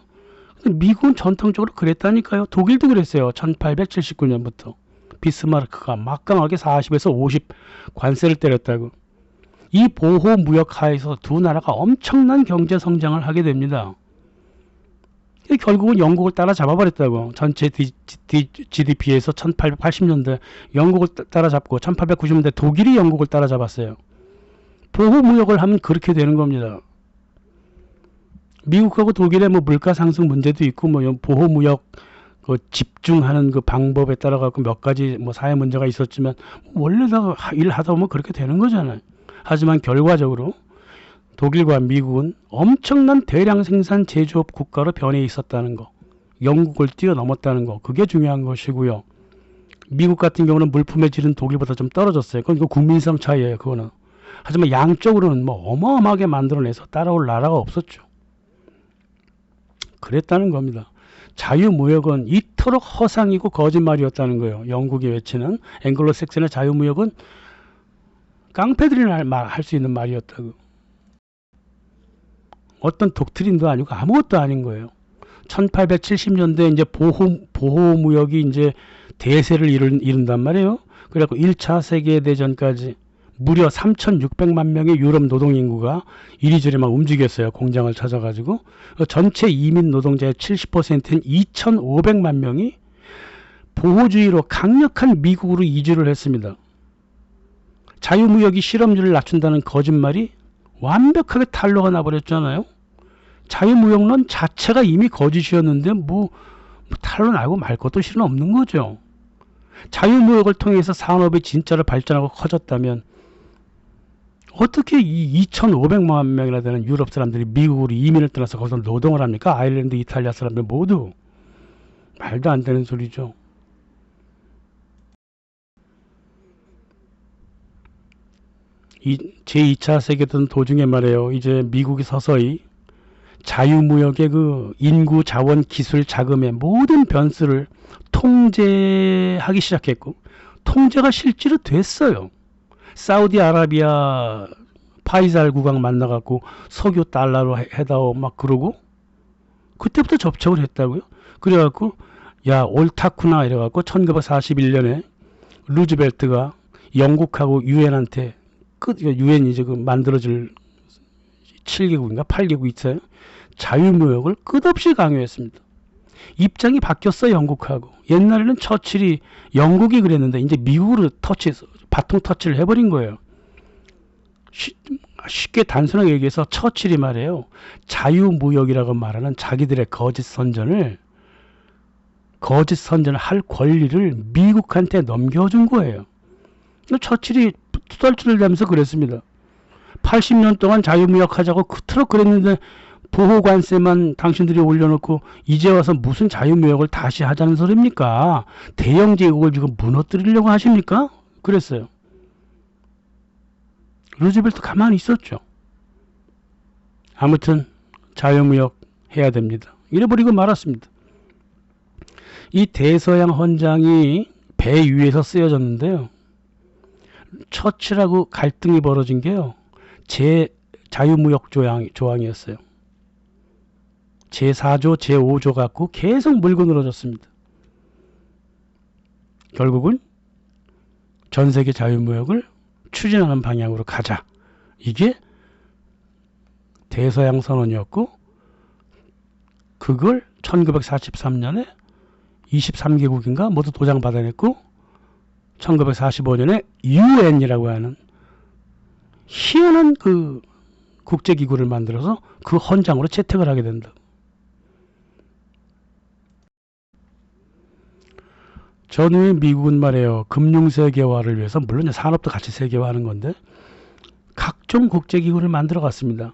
미국은 전통적으로 그랬다니까요. 독일도 그랬어요. 1879년부터. 비스마르크가 막강하게 40에서 50 관세를 때렸다고. 이 보호무역 하에서 두 나라가 엄청난 경제 성장을 하게 됩니다. 결국은 영국을 따라잡아버렸다고. 전체 GDP에서 1880년대 영국을 따라잡고 1890년대 독일이 영국을 따라잡았어요. 보호무역을 하면 그렇게 되는 겁니다. 미국하고 독일의 뭐 물가 상승 문제도 있고 뭐 보호무역 그 집중하는 그 방법에 따라 갖고 몇 가지 뭐 사회 문제가 있었지만 원래 다 일하다 보면 그렇게 되는 거잖아요. 하지만 결과적으로 독일과 미국은 엄청난 대량 생산 제조업 국가로 변해 있었다는 거, 영국을 뛰어넘었다는 거, 그게 중요한 것이고요. 미국 같은 경우는 물품의 질은 독일보다 좀 떨어졌어요. 그건 그 국민성 차이예요, 그거는. 하지만 양적으로는 뭐 어마어마하게 만들어내서 따라올 나라가 없었죠. 그랬다는 겁니다. 자유무역은 이토록 허상이고 거짓말이었다는 거예요. 영국이 외치는 앵글로색슨의 자유무역은 깡패들이 할 수 있는 말이었다고. 어떤 독트린도 아니고 아무것도 아닌 거예요. 1870년대 이제 보호무역이 이제 대세를 이룬단 말이에요. 그래갖고 1차 세계대전까지 무려 3,600만 명의 유럽 노동인구가 이리저리 막 움직였어요. 공장을 찾아가지고. 전체 이민 노동자의 70%인 2,500만 명이 보호주의로 강력한 미국으로 이주를 했습니다. 자유무역이 실업률을 낮춘다는 거짓말이 완벽하게 탄로가 나버렸잖아요. 자유무역론 자체가 이미 거짓이었는데 뭐 탄로 나고 말 것도 실은 없는 거죠. 자유무역을 통해서 산업이 진짜로 발전하고 커졌다면 어떻게 이 2,500만 명이나 되는 유럽 사람들이 미국으로 이민을 떠나서 거기서 노동을 합니까? 아일랜드, 이탈리아 사람들 모두. 말도 안 되는 소리죠. 제2차 세계대전 도중에 말이에요. 이제 미국이 서서히 자유무역의 그 인구, 자원, 기술, 자금의 모든 변수를 통제하기 시작했고, 통제가 실제로 됐어요. 사우디아라비아 파이살 국왕 만나갖고 석유 달러로 해다오 막 그러고, 그때부터 접촉을 했다고요. 그래갖고 야 옳다구나 이래갖고 1941년에 루즈벨트가 영국하고 유엔한테 유엔이 지금 만들어질 7개국인가 8개국 있어요. 자유무역을 끝없이 강요했습니다. 입장이 바뀌었어. 영국하고. 옛날에는 처칠이 영국이 그랬는데 이제 미국으로 바통 터치를 해버린 거예요. 쉽게 단순하게 얘기해서 처칠이 말해요. 자유무역이라고 말하는 자기들의 거짓 선전을 할 권리를 미국한테 넘겨준 거예요. 처칠이 투덜투덜대면서 그랬습니다. 80년 동안 자유무역 하자고 그토록 그랬는데 보호관세만 당신들이 올려놓고 이제 와서 무슨 자유무역을 다시 하자는 소리입니까? 대영 제국을 지금 무너뜨리려고 하십니까? 그랬어요. 루즈벨트 가만히 있었죠. 아무튼 자유무역 해야 됩니다. 이래버리고 말았습니다. 이 대서양 헌장이 배 위에서 쓰여졌는데요. 처칠하고 갈등이 벌어진 게요. 자유무역 조항이었어요. 제4조, 제5조 갖고 계속 물고 늘어졌습니다. 결국은 전세계 자유무역을 추진하는 방향으로 가자. 이게 대서양 선언이었고, 그걸 1943년에 23개국인가 모두 도장 받아냈고, 1945년에 UN이라고 하는 희한한 그 국제기구를 만들어서 그 헌장으로 채택을 하게 된다. 전후에 미국은 말이에요. 금융세계화를 위해서 물론 산업도 같이 세계화하는 건데 각종 국제기구를 만들어 갔습니다.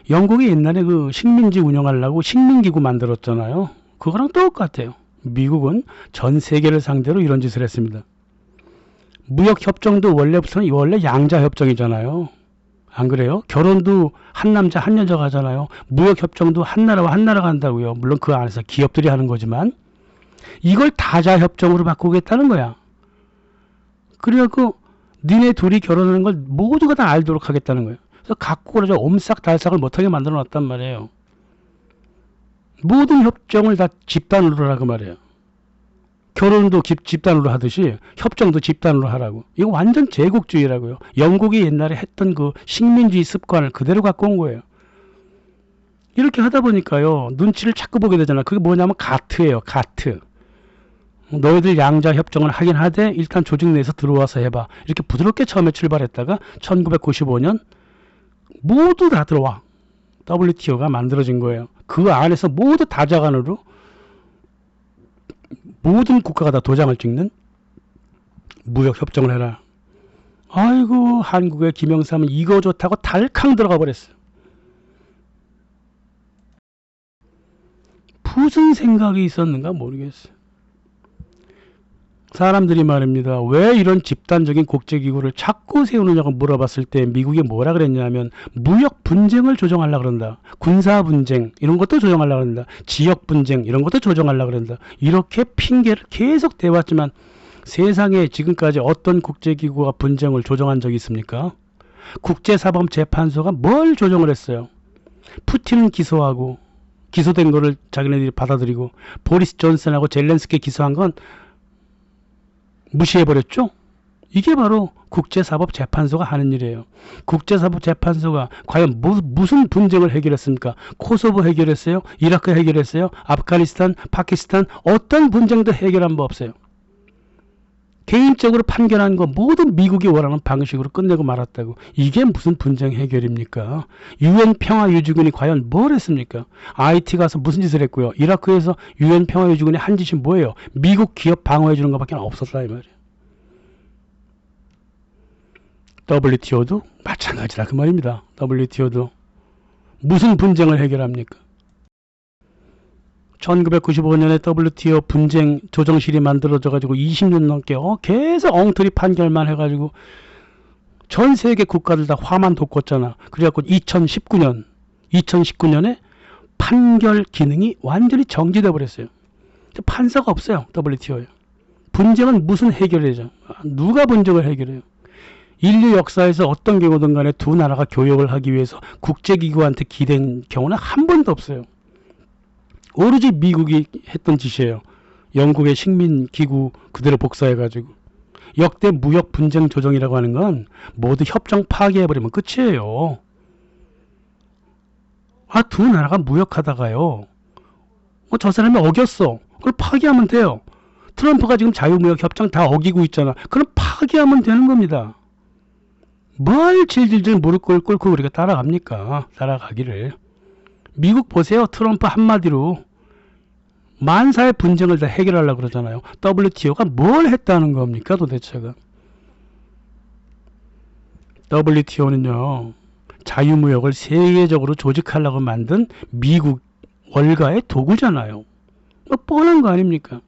영국이 옛날에 그 식민지 운영하려고 식민기구 만들었잖아요. 그거랑 똑같아요. 미국은 전 세계를 상대로 이런 짓을 했습니다. 무역협정도 원래 양자협정이잖아요. 안 그래요? 결혼도 한 남자 한 여자가 하잖아요. 무역협정도 한 나라와 한 나라가 한다고요. 물론 그 안에서 기업들이 하는 거지만 이걸 다자협정으로 바꾸겠다는 거야. 그래갖고 니네 둘이 결혼하는 걸 모두가 다 알도록 하겠다는 거예요. 그래서 갖고 그러죠. 옴싹달싹을 못하게 만들어 놨단 말이에요. 모든 협정을 다 집단으로 하라고 말이에요. 결혼도 집단으로 하듯이 협정도 집단으로 하라고. 이거 완전 제국주의라고요. 영국이 옛날에 했던 그 식민주의 습관을 그대로 갖고 온 거예요. 이렇게 하다 보니까요. 눈치를 자꾸 보게 되잖아. 그게 뭐냐면 가트예요. 가트. 너희들 양자 협정을 하긴 하되 일단 조직 내에서 들어와서 해봐. 이렇게 부드럽게 처음에 출발했다가 1995년 모두 다 들어와. WTO가 만들어진 거예요. 그 안에서 모두 다자간으로 모든 국가가 다 도장을 찍는 무역협정을 해라. 아이고 한국의 김영삼은 이거 좋다고 달캉 들어가 버렸어요. 무슨 생각이 있었는가 모르겠어요. 사람들이 말입니다. 왜 이런 집단적인 국제기구를 자꾸 세우느냐고 물어봤을 때 미국이 뭐라 그랬냐면 무역 분쟁을 조정하려고 그런다. 군사 분쟁 이런 것도 조정하려고 그런다. 지역 분쟁 이런 것도 조정하려고 그런다. 이렇게 핑계를 계속 대왔지만 세상에 지금까지 어떤 국제기구가 분쟁을 조정한 적이 있습니까? 국제사법재판소가 뭘 조정을 했어요? 푸틴은 기소하고 기소된 거를 자기네들이 받아들이고 보리스 존슨하고 젤렌스키 기소한 건 무시해버렸죠? 이게 바로 국제사법재판소가 하는 일이에요. 국제사법재판소가 과연 무슨 분쟁을 해결했습니까? 코소보 해결했어요? 이라크 해결했어요? 아프가니스탄, 파키스탄 어떤 분쟁도 해결한 바 없어요. 개인적으로 판결한 거 모두 미국이 원하는 방식으로 끝내고 말았다고. 이게 무슨 분쟁 해결입니까? UN 평화유지군이 과연 뭘 했습니까? IT 가서 무슨 짓을 했고요. 이라크에서 UN 평화유지군이 한 짓이 뭐예요? 미국 기업 방어해 주는 것밖에 없었다 이 말이에요. WTO도 마찬가지다 그 말입니다. WTO도 무슨 분쟁을 해결합니까? 1995년에 WTO 분쟁 조정실이 만들어져 가지고 20년 넘게 계속 엉터리 판결만 해가지고 전 세계 국가들 다 화만 돋궜잖아. 그래갖고 2019년에 판결 기능이 완전히 정지돼 버렸어요. 판사가 없어요. WTO에. 분쟁은 무슨 해결이죠? 누가 분쟁을 해결해요? 인류 역사에서 어떤 경우든 간에 두 나라가 교역을 하기 위해서 국제기구한테 기댄 경우는 한 번도 없어요. 오로지 미국이 했던 짓이에요. 영국의 식민기구 그대로 복사해가지고. 역대 무역 분쟁 조정이라고 하는 건 모두 협정 파기해버리면 끝이에요. 두 나라가 무역하다가요. 저 사람이 어겼어. 그걸 파기하면 돼요. 트럼프가 지금 자유무역 협정 다 어기고 있잖아. 그럼 파기하면 되는 겁니다. 뭘 질질질 무릎 꿇고 우리가 따라갑니까? 따라가기를. 미국 보세요. 트럼프 한마디로 만사의 분쟁을 다 해결하려고 그러잖아요. WTO가 뭘 했다는 겁니까 도대체가. WTO는요. 자유무역을 세계적으로 조직하려고 만든 미국 월가의 도구잖아요. 뻔한 거 아닙니까?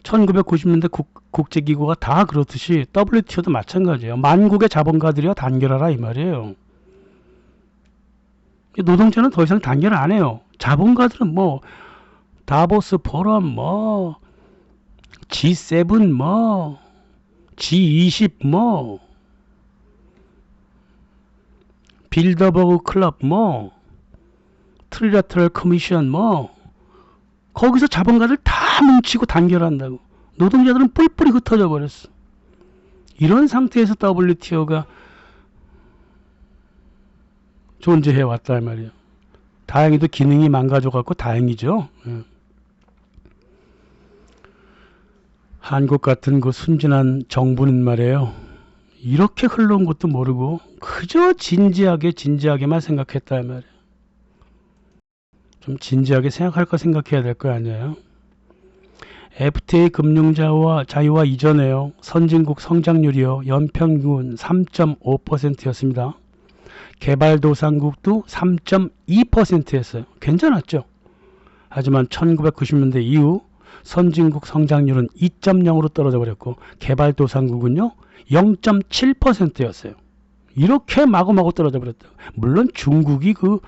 1990년대 국제기구가 다 그렇듯이 WTO도 마찬가지예요. 만국의 자본가들이야 단결하라 이 말이에요. 노동자는 더 이상 단결 안 해요. 자본가들은 뭐 다보스 포럼 G7 G20 빌더버그 클럽 트리라테럴 커미션 거기서 자본가들 다 뭉치고 단결한다고. 노동자들은 뿔뿔이 흩어져 버렸어. 이런 상태에서 WTO가 존재해 왔다 이 말이에요. 다행히도 기능이 망가져 갖고 다행이죠. 한국 같은 그 순진한 정부는 말이에요. 이렇게 흘러온 것도 모르고 그저 진지하게만 생각했다 이 말이에요. 좀 진지하게 생각할 거 생각해야 될 거 아니에요. FTA 금융자유화 이전에요. 선진국 성장률이요. 연평균 3.5%였습니다. 개발도상국도 3.2%였어요. 괜찮았죠. 하지만 1990년대 이후 선진국 성장률은 2.0으로 떨어져 버렸고 개발도상국은요 0.7%였어요. 이렇게 마구마구 떨어져 버렸다. 물론 중국이 그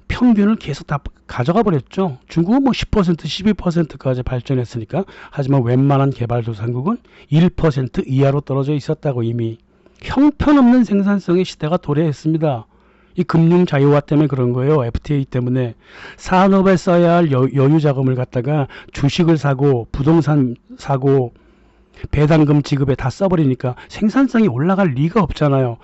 평균을 계속 다 가져가 버렸죠. 중국은 10% 12%까지 발전했으니까. 하지만 웬만한 개발도상국은 1% 이하로 떨어져 있었다고. 이미 형편없는 생산성의 시대가 도래했습니다. 이 금융 자유화 때문에 그런 거예요. FTA 때문에. 산업에 써야 할 여유 자금을 갖다가 주식을 사고 부동산 사고 배당금 지급에 다 써버리니까 생산성이 올라갈 리가 없잖아요.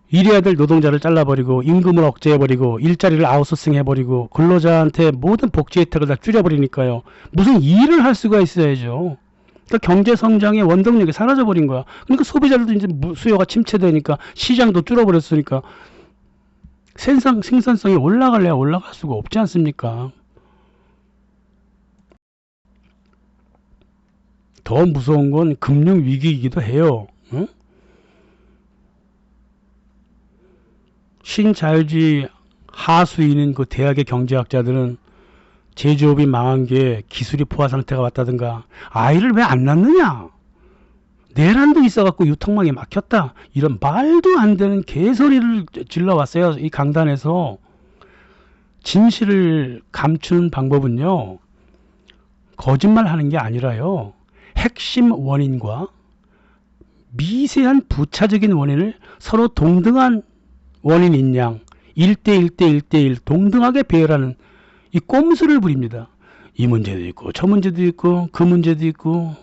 일해야 될 노동자를 잘라버리고 임금을 억제해버리고 일자리를 아웃소싱 해버리고 근로자한테 모든 복지 혜택을 다 줄여버리니까요. 무슨 일을 할 수가 있어야죠. 그러니까 경제 성장의 원동력이 사라져버린 거야. 그러니까 소비자들도 이제 수요가 침체되니까 시장도 줄어버렸으니까 생산성이 올라갈래야 올라갈 수가 없지 않습니까? 더 무서운 건 금융위기이기도 해요. 응? 신자유주의 하수인인 그 대학의 경제학자들은 제조업이 망한 게 기술이 포화 상태가 왔다든가 아이를 왜 안 낳느냐 내란도 있어갖고 유통망이 막혔다 이런 말도 안 되는 개소리를 질러왔어요. 이 강단에서. 진실을 감추는 방법은요 거짓말 하는 게 아니라요 핵심 원인과 미세한 부차적인 원인을 서로 동등한 원인인 양 1대1 대1대1 동등하게 배열하는 이 꼼수를 부립니다. 이 문제도 있고 저 문제도 있고 그 문제도 있고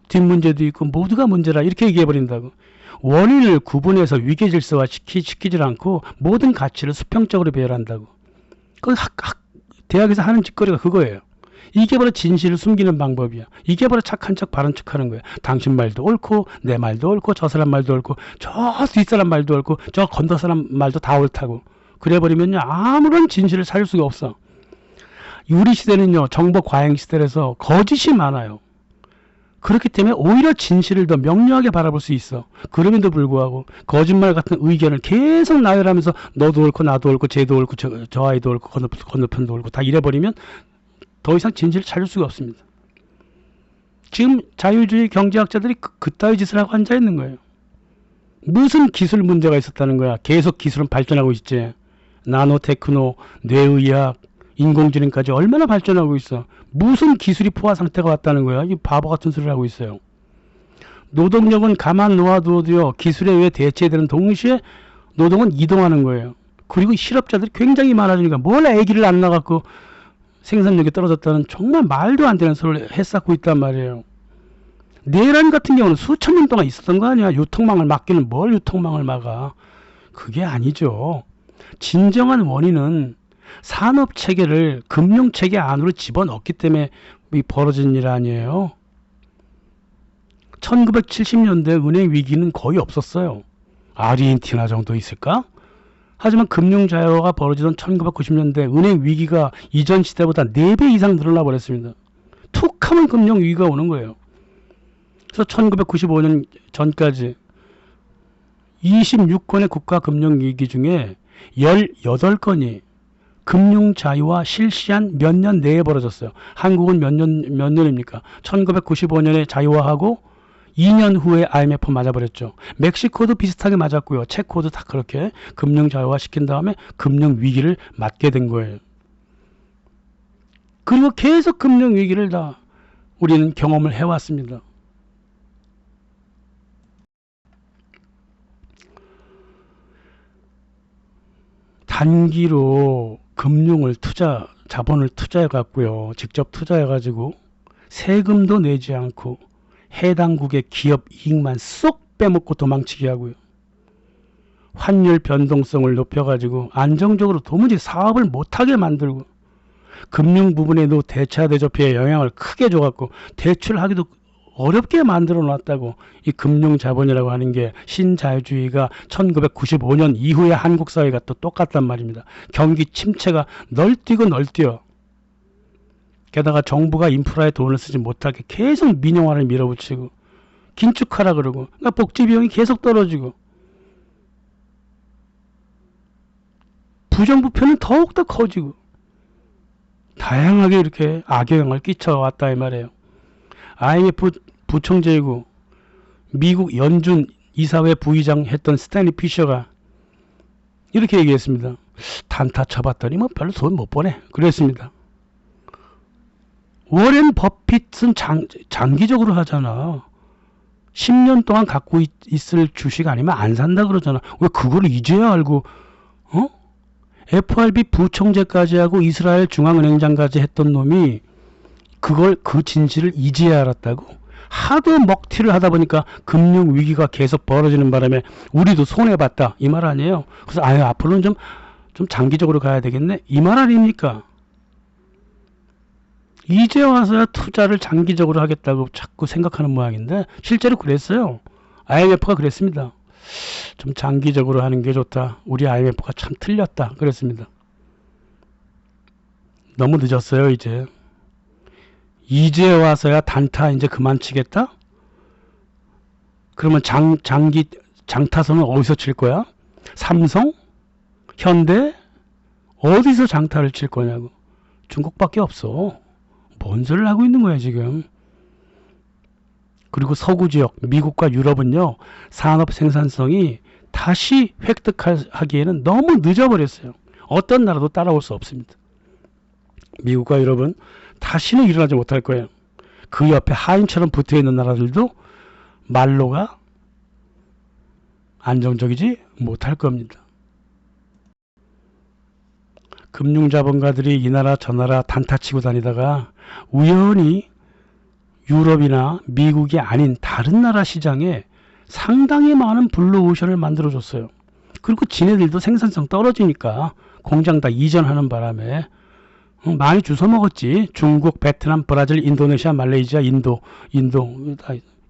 뒷문제도 있고 모두가 문제라 이렇게 얘기해버린다고. 원인을 구분해서 위계질서화 시키질 않고 모든 가치를 수평적으로 배열한다고. 그 대학에서 하는 짓거리가 그거예요. 이게 바로 진실을 숨기는 방법이야. 이게 바로 착한 척 바른 척 하는 거야. 당신 말도 옳고 내 말도 옳고 저 사람 말도 옳고 저 뒷사람 말도 옳고 저 건너 사람 말도 다 옳다고. 그래버리면요 아무런 진실을 찾을 수가 없어. 우리 시대는요 정보 과잉 시대라서 거짓이 많아요. 그렇기 때문에 오히려 진실을 더 명료하게 바라볼 수 있어. 그럼에도 불구하고 거짓말 같은 의견을 계속 나열하면서 너도 옳고 나도 옳고 쟤도 옳고 저 아이도 옳고 건너편도 옳고 다 이래버리면 더 이상 진실을 찾을 수가 없습니다. 지금 자유주의 경제학자들이 그따위 짓을 하고 앉아있는 거예요. 무슨 기술 문제가 있었다는 거야. 계속 기술은 발전하고 있지. 나노테크노, 뇌의학, 인공지능까지 얼마나 발전하고 있어. 무슨 기술이 포화 상태가 왔다는 거야. 이 바보 같은 소리를 하고 있어요. 노동력은 가만 놓아두어도요. 기술에 의해 대체되는 동시에 노동은 이동하는 거예요. 그리고 실업자들이 굉장히 많아지니까 뭘 아기를 안 낳아갖고 생산력이 떨어졌다는 정말 말도 안 되는 소리를 해쌓고 있단 말이에요. 내란 같은 경우는 수천 년 동안 있었던 거 아니야. 유통망을 막기는 뭘 유통망을 막아. 그게 아니죠. 진정한 원인은 산업체계를 금융체계 안으로 집어넣기 때문에 벌어진 일 아니에요. 1970년대 은행 위기는 거의 없었어요. 아르헨티나 정도 있을까? 하지만 금융자유화가 벌어지던 1990년대 은행 위기가 이전 시대보다 4배 이상 늘어나 버렸습니다. 툭 하면 금융위기가 오는 거예요. 그래서 1995년 전까지 26건의 국가금융위기 중에 18건이 금융자유화 실시한 몇 년 내에 벌어졌어요. 한국은 몇 년입니까? 1995년에 자유화하고 2년 후에 IMF 맞아버렸죠. 멕시코도 비슷하게 맞았고요. 체코도 다 그렇게 금융자유화 시킨 다음에 금융위기를 맞게 된 거예요. 그리고 계속 금융위기를 다 우리는 경험을 해왔습니다. 단기로 금융을 자본을 투자해 갖고요. 직접 투자해 가지고 세금도 내지 않고 해당국의 기업 이익만 쏙 빼먹고 도망치게 하고요. 환율 변동성을 높여 가지고 안정적으로 도무지 사업을 못하게 만들고 금융 부분에도 대차 대조피에 영향을 크게 줘 갖고 대출하기도 어렵게 만들어 놨다고. 이 금융자본이라고 하는 게 신자유주의가 1995년 이후에 한국 사회가 또 똑같단 말입니다. 경기 침체가 널뛰고 널뛰어. 게다가 정부가 인프라에 돈을 쓰지 못하게 계속 민영화를 밀어붙이고 긴축하라 그러고, 그러니까 복지 비용이 계속 떨어지고 부정부패는 더욱더 커지고 다양하게 이렇게 악영향을 끼쳐왔다 이 말이에요. IMF 부총재이고 미국 연준 이사회 부의장 했던 스탠리 피셔가 이렇게 얘기했습니다. 단타 쳐봤더니 뭐 별로 돈 못 버네. 그랬습니다. 워렌 버핏은 장기적으로 하잖아. 10년 동안 갖고 있을 주식 아니면 안 산다 그러잖아. 왜 그걸 이제야 알고 FRB 부총재까지 하고 이스라엘 중앙은행장까지 했던 놈이 그걸 그 진실을 이제야 알았다고? 하도 먹튀를 하다 보니까 금융 위기가 계속 벌어지는 바람에 우리도 손해봤다 이 말 아니에요. 그래서 아유 앞으로는 좀 장기적으로 가야 되겠네 이 말 아닙니까? 이제 와서야 투자를 장기적으로 하겠다고 자꾸 생각하는 모양인데 실제로 그랬어요. IMF가 그랬습니다. 좀 장기적으로 하는 게 좋다. 우리 IMF가 참 틀렸다. 그랬습니다. 너무 늦었어요 이제. 이제 와서야 단타 이제 그만 치겠다? 그러면 장타선은 어디서 칠 거야? 삼성? 현대? 어디서 장타를 칠 거냐고. 중국밖에 없어. 뭔 소리를 하고 있는 거야 지금. 그리고 서구 지역 미국과 유럽은요 산업 생산성이 다시 획득하기에는 너무 늦어버렸어요. 어떤 나라도 따라올 수 없습니다. 미국과 유럽은 다시는 일어나지 못할 거예요. 그 옆에 하인처럼 붙어있는 나라들도 말로가 안정적이지 못할 겁니다. 금융자본가들이 이 나라 저 나라 단타치고 다니다가 우연히 유럽이나 미국이 아닌 다른 나라 시장에 상당히 많은 블루오션을 만들어줬어요. 그리고 지네들도 생산성 떨어지니까 공장 다 이전하는 바람에 많이 주워 먹었지. 중국, 베트남, 브라질, 인도네시아, 말레이시아, 인도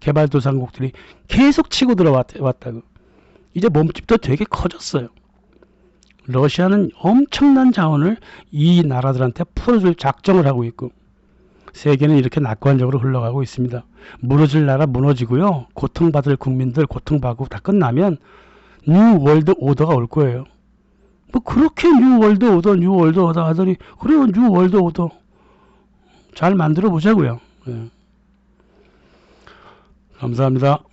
개발도상국들이 계속 치고 들어왔다고. 이제 몸집도 되게 커졌어요. 러시아는 엄청난 자원을 이 나라들한테 풀어줄 작정을 하고 있고 세계는 이렇게 낙관적으로 흘러가고 있습니다. 무너질 나라 무너지고요. 고통받을 국민들 고통받고 다 끝나면 뉴 월드 오더가 올 거예요. 뭐 그렇게 뉴 월드 오더 하더니 그래요 뉴 월드 오더 잘 만들어 보자고요. 예. 감사합니다.